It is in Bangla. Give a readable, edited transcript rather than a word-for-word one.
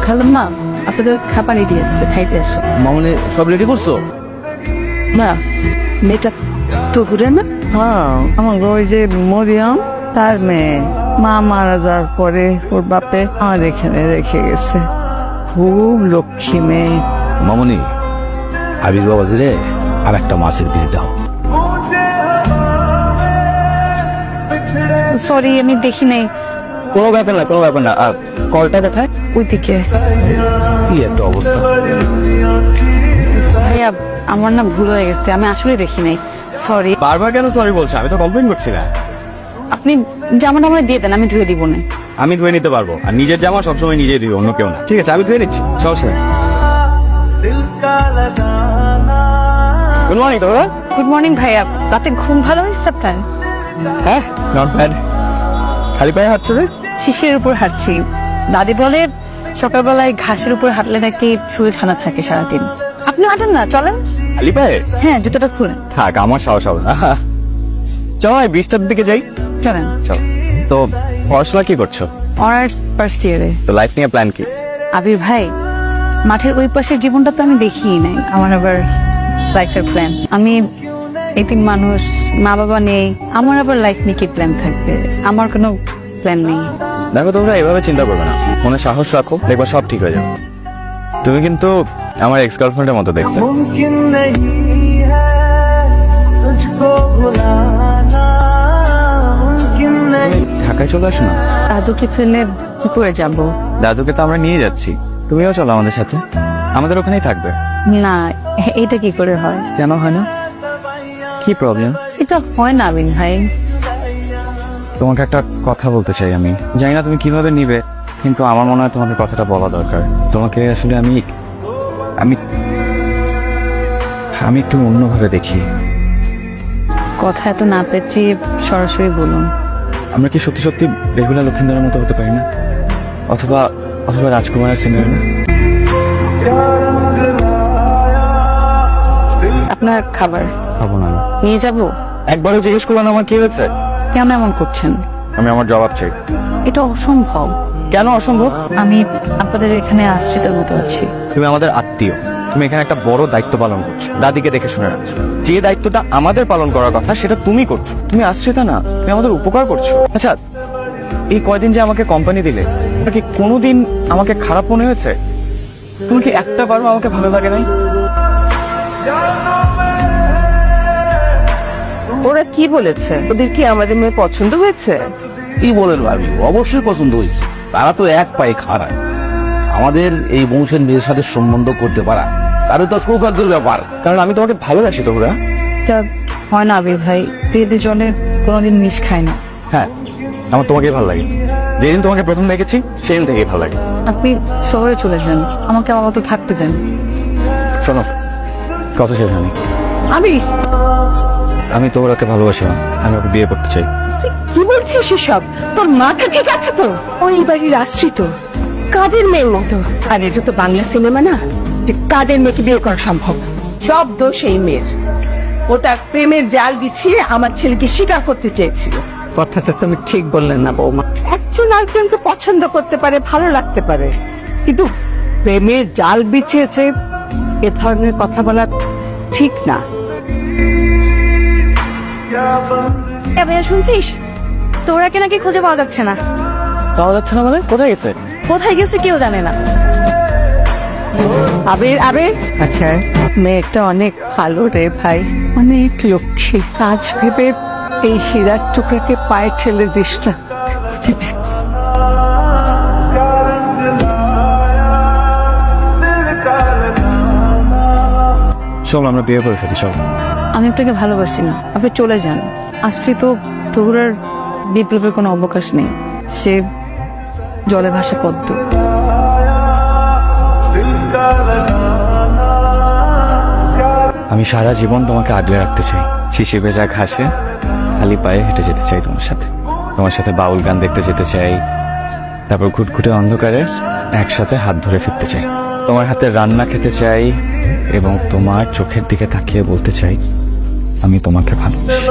খালাম্মা আপনাদের খাবার রেডি আছে, খাইতে আসো। মামনি সব রেডি করছো? না, মেয়েটা তো ঘুরে না। হ্যাঁ, আমার ওই যে মরিয়ম তার মেয়ে, মা মারা যাওয়ার পরে ওর বাপে আমার এখানে রেখে গেছে। খুব লক্ষ্মী মেয়ে। মামনি আবির বাবাজি রে আর একটা মাছের পিস দাও। সরি, আমি দেখি নাই। কোনো ব্যাপার না, কোনো ব্যাপার না। আর কলটা কোথায়? ওইদিকে। কি একটা অবস্থা। ভাইয়া আমার না ভুল হয়ে গেছে, আমি আসলে দেখি নাই। সরি। বারবার কেন সরি বলছো? আমি তো কমপ্লেন করছি না। আপনি জামাটা আমার দিয়ে দেন, আমি ধুয়ে দিব না। আমি ধুয়ে নিতে পারবো, আর নিজের জামা সবসময় নিজেই দিই, অন্য কেউ না। ঠিক আছে, আমি ধুয়ে নিচ্ছি, সমস্যা নেই। গুড মর্নিং তোরা। গুড মর্নিং ভাইয়া, রাতে ঘুম ভালো হয়েছে আপনার? হ্যাঁ, নট ব্যাড। খালি পায়ে হাঁটছো রে? শিশির উপর হাঁটছি। দাদি বলে সকালবেলায় ঘাসের উপর হাঁটলে নাকি শরীর ঠান্ডা থাকে সারাদিন। আপনি হাঁটেন না, চলেন। খালি পায়ে? হ্যাঁ, জুতোটা খুলেন। থাক, আমার সাহস হবে না। চল ব্রিজটার দিকে যাই। চলেন। চল। তো পড়াশোনা কি করছো? অনার্স ফার্স্ট ইয়ারে। তো লাইফ নিয়ে প্ল্যান কি? আবির ভাই, মাঠের ওই পাশের জীবনটা তো আমি দেখিই নাই। আমার আবার লাইফের প্ল্যান। আমি এতিম মানুষ, মা বাবা নেই, আমার আবার লাইফ নিয়ে কি প্ল্যান থাকবে? আমার কোনো প্ল্যান নেই। দেখো, তোমরা এভাবে চিন্তা করবে না, মনে সাহস রাখো, দেখবা সব ঠিক হয়ে যাবে। তুমি কিন্তু আমার এক্স গার্লফ্রেন্ডের মতো দেখতে। ঢাকায় চলে আসো না। দাদুকে ফেলে কি করে যাব? দাদুকে তো আমরা নিয়ে যাচ্ছি, তুমিও চলো আমাদের সাথে, আমাদের ওখানেই থাকবে। না, এটা কি করে হয়? কেন হয় না? কি প্রবলেম? এটা হয় না আবির ভাই। তোমাকে একটা কথা বলতে চাই। আমি জানি না তুমি কিভাবে নিবে, কিন্তু আমার মনে হয় তোমাকে কথাটা বলা দরকার। তোমাকে আসলে আমি আমি আমি একটু অন্যভাবে দেখি। কথা এত না পেঁচিয়ে সরাসরি বলুন। আমরা কি সত্যি সত্যি রেগুলার লক্ষিন্দরের মতো হতে পারি না? অথবা অথবা রাজকুমারের সিনেমা? আপনার খাবার খাবো না। নিয়ে যাব? একবারও জিজ্ঞেস করলাম আমার কি হয়েছে? কেন এমন করছেন? আমি আমার জবাব চাই। এটা অসম্ভব। কেন অসম্ভব? আমি আপনাদের এখানে আশ্রিতের মতো আছি। তুমি আমাদের আত্মীয়, তুমি এখানে একটা বড় দায়িত্ব পালন করছো, দাদিকে দেখে শুনে রাখছো। যে দায়িত্বটা আমাদের পালন করার কথা সেটা তুমি করছো। তুমি আশ্রিতা না, তুমি আমাদের উপকার করছো। আচ্ছা, এই কয়দিন যে আমাকে কোম্পানি দিলে, এটা কি কোনোদিন আমাকে খারাপ মনে হয়েছে? তুমি কি একটা বারও আমাকে ভালো লাগে নাই? ওরা কি বলেছে? ওদের কি আমাদের মেয়ে পছন্দ হয়েছে? কি বলেন ভাবি, অবশ্যই পছন্দ হয়েছে। তারা তো এক পায়ে খাড়া। আমাদের এই বংশের মেয়ের সাথে সম্বন্ধ করতে পারা তাহলে তো সৌভাগ্যের ব্যাপার। কারণ আমি তোমাকে ভালোবাসি তো ওরা। এটা হয় না আবির ভাই, পেটে জলে কোনোদিন মিশ খায় না। হ্যাঁ, আমার তোমাকেই ভালো লাগে। যেদিন তোমাকে প্রথম দেখেছি সেদিন থেকেই ভালো লাগে। আপনি শহরে চলে যান, আমাকে আমার মতো থাকতে দেন। শোনো, কথা শেষ হয়নি। আমি তো ওরাকে ভালোবাসি না, আমি ওকে বিয়ে করতে চাই। কি বলছিস এসব? তোর মাথা ঠিক আছে তো? ওই বাড়ির আশ্রিত কাদের মেয়ের মতো। আর এটা তো বাংলা সিনেমা না যে কাদের মেয়েকে বিয়ে করা সম্ভব। সব দোষ এই মেয়ের। ও তার প্রেমের জাল বিছিয়ে আমার ছেলেকে স্বীকার করতে চেয়েছিল। কথাটা তুমি ঠিক বললে না বৌমা। একজন আরেকজনকে পছন্দ করতে পারে, ভালো লাগতে পারে, কিন্তু প্রেমের জাল বিছিয়েছে এ ধরনের কথা বলা ঠিক না। ভাইয়া শুনছিস, তোরাকে নাকি খুঁজে পাওয়া যাচ্ছে না। পাওয়া যাচ্ছে না মানে? কোথায় গেছে? কোথায় গেছে কেউ জানে না। আবির আবির, আচ্ছা মেয়েটা অনেক ভালো রে ভাই, অনেক লক্ষ্মী। আজ ভেবে এই হীরার টুকরাকে পায়ে ঠেলে দিস না। চল আমরা বিয়ে করে ফেলি, চল। আমি আপনাকে ভালোবাসি না, আপনি চলে যান। আশ্রিত তহুরার বিপ্লবের কোনো অবকাশ নেই। সে জলে ভাসা পদ্ম। আমি সারা জীবন তোমাকে আগলে রাখতে চাই। শিশির ভেজা ঘাসে খালি পায়ে হেঁটে যেতে চাই তোমার সাথে বাউল গান দেখতে যেতে চাই, তারপর ঘুটঘুটে অন্ধকারে একসাথে হাত ধরে ফিরতে চাই। তোমার হাতে রান্না খেতে চাই এবং তোমার চোখের দিকে তাকিয়ে বলতে চাই আমি তোমাকে ভালোবাসি।